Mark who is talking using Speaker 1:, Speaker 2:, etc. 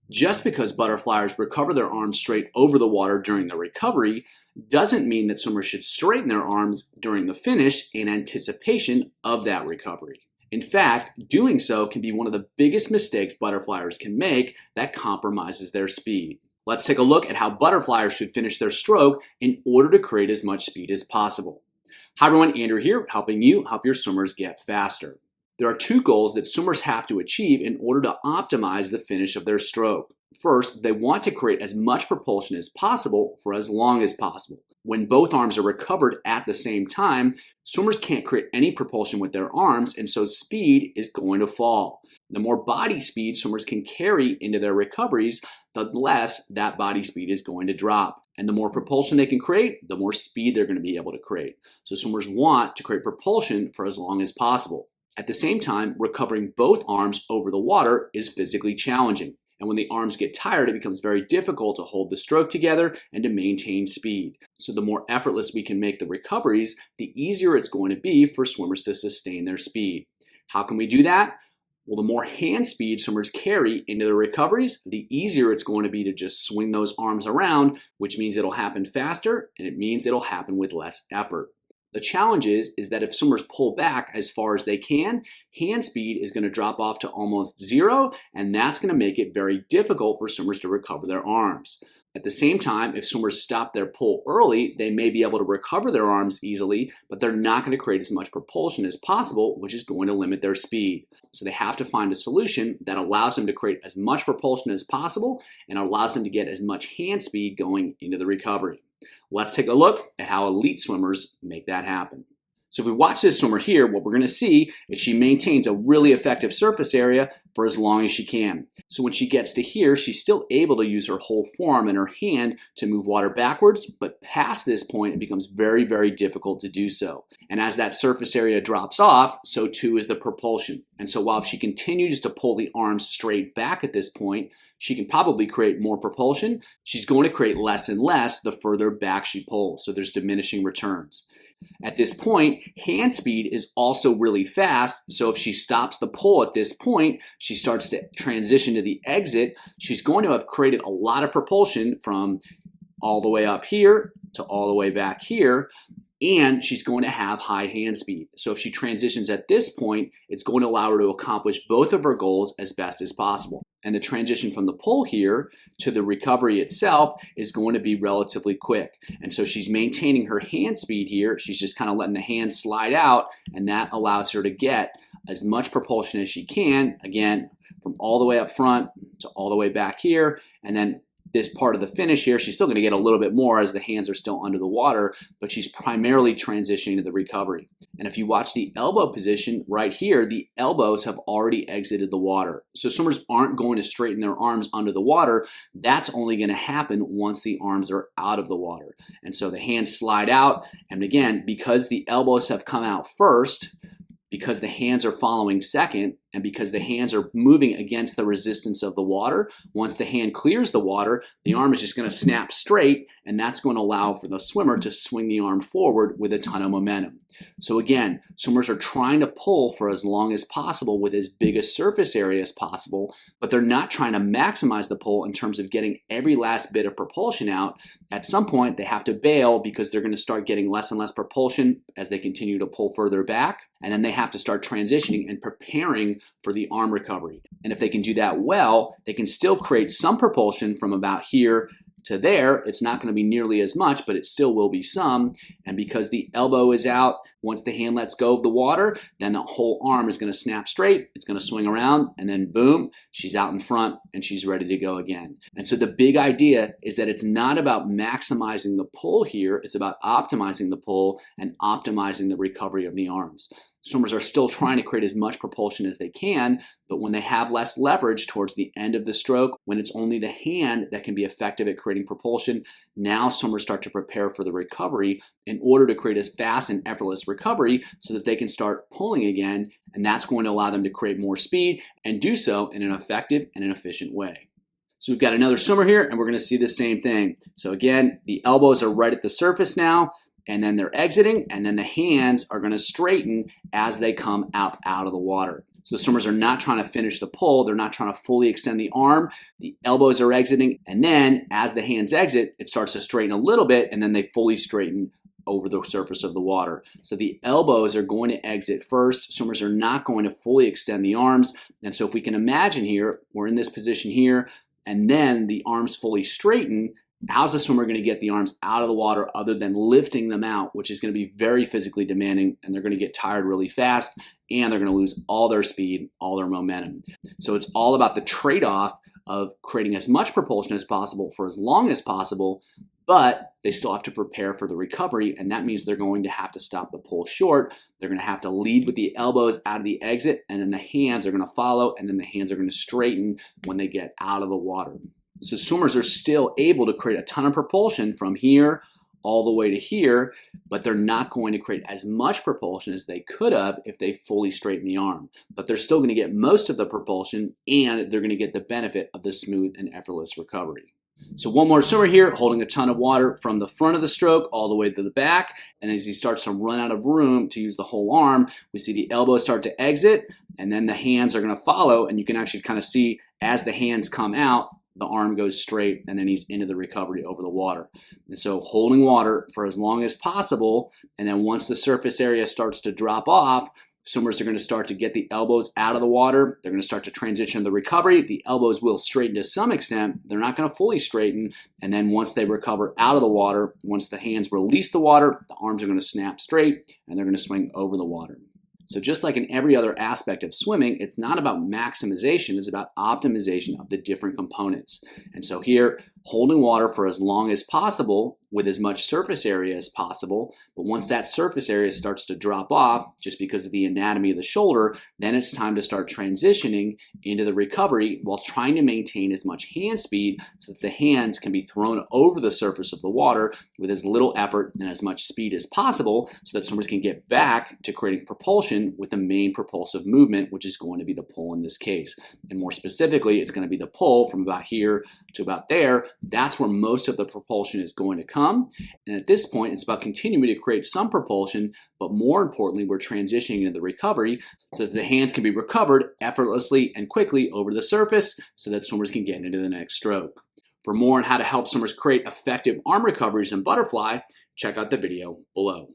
Speaker 1: Just because butterflies recover their arms straight over the water during the recovery doesn't mean that swimmers should straighten their arms during the finish in anticipation of that recovery. In fact, doing so can be one of the biggest mistakes butterflies can make that compromises their speed. Let's take a look at how butterflies should finish their stroke in order to create as much speed as possible. Hi everyone, Andrew here, helping you help your swimmers get faster. There are two goals that swimmers have to achieve in order to optimize the finish of their stroke. First, they want to create as much propulsion as possible for as long as possible. When both arms are recovered at the same time, swimmers can't create any propulsion with their arms, and so speed is going to fall. The more body speed swimmers can carry into their recoveries, the less that body speed is going to drop. And the more propulsion they can create, the more speed they're going to be able to create. So swimmers want to create propulsion for as long as possible. At the same time, recovering both arms over the water is physically challenging. And when the arms get tired, it becomes very difficult to hold the stroke together and to maintain speed. So the more effortless we can make the recoveries, the easier it's going to be for swimmers to sustain their speed. How can we do that? Well, the more hand speed swimmers carry into the recoveries, the easier it's going to be to just swing those arms around, which means it'll happen faster and it means it'll happen with less effort. The challenge is that if swimmers pull back as far as they can, hand speed is going to drop off to almost zero, and that's going to make it very difficult for swimmers to recover their arms. At the same time, if swimmers stop their pull early, they may be able to recover their arms easily, but they're not going to create as much propulsion as possible, which is going to limit their speed. So they have to find a solution that allows them to create as much propulsion as possible and allows them to get as much hand speed going into the recovery. Let's take a look at how elite swimmers make that happen. So if we watch this swimmer here, what we're going to see is she maintains a really effective surface area for as long as she can. So when she gets to here, she's still able to use her whole form and her hand to move water backwards, but past this point, it becomes very, very difficult to do so. And as that surface area drops off, so too is the propulsion. And so while if she continues to pull the arms straight back at this point, she can probably create more propulsion. She's going to create less and less the further back she pulls. So there's diminishing returns. At this point, hand speed is also really fast, so if she stops the pull at this point, she starts to transition to the exit. She's going to have created a lot of propulsion from all the way up here to all the way back here, and she's going to have high hand speed. So if she transitions at this point, it's going to allow her to accomplish both of her goals as best as possible. And the transition from the pull here to the recovery itself is going to be relatively quick. And so she's maintaining her hand speed here. She's just kind of letting the hands slide out, and that allows her to get as much propulsion as she can, again, from all the way up front to all the way back here. And then this part of the finish here, she's still going to get a little bit more as the hands are still under the water, but she's primarily transitioning to the recovery. And if you watch the elbow position right here, the elbows have already exited the water. So swimmers aren't going to straighten their arms under the water. That's only going to happen once the arms are out of the water. And so the hands slide out. And again, because the elbows have come out first, because the hands are following second, and because the hands are moving against the resistance of the water, once the hand clears the water, the arm is just going to snap straight, and that's going to allow for the swimmer to swing the arm forward with a ton of momentum. So again, swimmers are trying to pull for as long as possible with as big a surface area as possible, but they're not trying to maximize the pull in terms of getting every last bit of propulsion out. At some point, they have to bail because they're going to start getting less and less propulsion as they continue to pull further back, and then they have to start transitioning and preparing for the arm recovery. And if they can do that well, they can still create some propulsion from about here to there. It's not going to be nearly as much, but it still will be some. And because the elbow is out, once the hand lets go of the water, then the whole arm is going to snap straight. It's going to swing around, and then boom, she's out in front and she's ready to go again. And so the big idea is that it's not about maximizing the pull here. It's about optimizing the pull and optimizing the recovery of the arms. Swimmers are still trying to create as much propulsion as they can, but when they have less leverage towards the end of the stroke, when it's only the hand that can be effective at creating propulsion, now swimmers start to prepare for the recovery in order to create a fast and effortless recovery so that they can start pulling again, and that's going to allow them to create more speed and do so in an effective and an efficient way. So we've got another swimmer here, and we're going to see the same thing. So again, the elbows are right at the surface now, and then they're exiting, and then the hands are going to straighten as they come out of the water. So the swimmers are not trying to finish the pull. They're not trying to fully extend the arm. The elbows are exiting. And then as the hands exit, it starts to straighten a little bit, and then they fully straighten over the surface of the water. So the elbows are going to exit first. Swimmers are not going to fully extend the arms. And so if we can imagine here, we're in this position here, and then the arms fully straighten. How's the swimmer going to get the arms out of the water other than lifting them out, which is going to be very physically demanding, and they're going to get tired really fast, and they're going to lose all their speed, all their momentum. So it's all about the trade-off of creating as much propulsion as possible for as long as possible, but they still have to prepare for the recovery, and that means they're going to have to stop the pull short. They're going to have to lead with the elbows out of the exit, and then the hands are going to follow, and then the hands are going to straighten when they get out of the water. So swimmers are still able to create a ton of propulsion from here all the way to here, but they're not going to create as much propulsion as they could have if they fully straighten the arm. But they're still going to get most of the propulsion, and they're going to get the benefit of the smooth and effortless recovery. So one more swimmer here holding a ton of water from the front of the stroke all the way to the back, and as he starts to run out of room to use the whole arm, we see the elbows start to exit, and then the hands are going to follow, and you can actually kind of see as the hands come out, the arm goes straight, and then he's into the recovery over the water. And so holding water for as long as possible, and then once the surface area starts to drop off, swimmers are going to start to get the elbows out of the water. They're going to start to transition to the recovery. The elbows will straighten to some extent. They're not going to fully straighten. And then once they recover out of the water, once the hands release the water, the arms are going to snap straight, and they're going to swing over the water. So just like in every other aspect of swimming, it's not about maximization, it's about optimization of the different components. And so here, holding water for as long as possible with as much surface area as possible, but once that surface area starts to drop off just because of the anatomy of the shoulder, then it's time to start transitioning into the recovery while trying to maintain as much hand speed so that the hands can be thrown over the surface of the water with as little effort and as much speed as possible so that swimmers can get back to creating propulsion with the main propulsive movement, which is going to be the pull in this case. And more specifically, it's going to be the pull from about here to about there. That's where most of the propulsion is going to come. And at this point, it's about continuing to create some propulsion, but more importantly, we're transitioning into the recovery so that the hands can be recovered effortlessly and quickly over the surface so that swimmers can get into the next stroke. For more on how to help swimmers create effective arm recoveries in butterfly, check out the video below.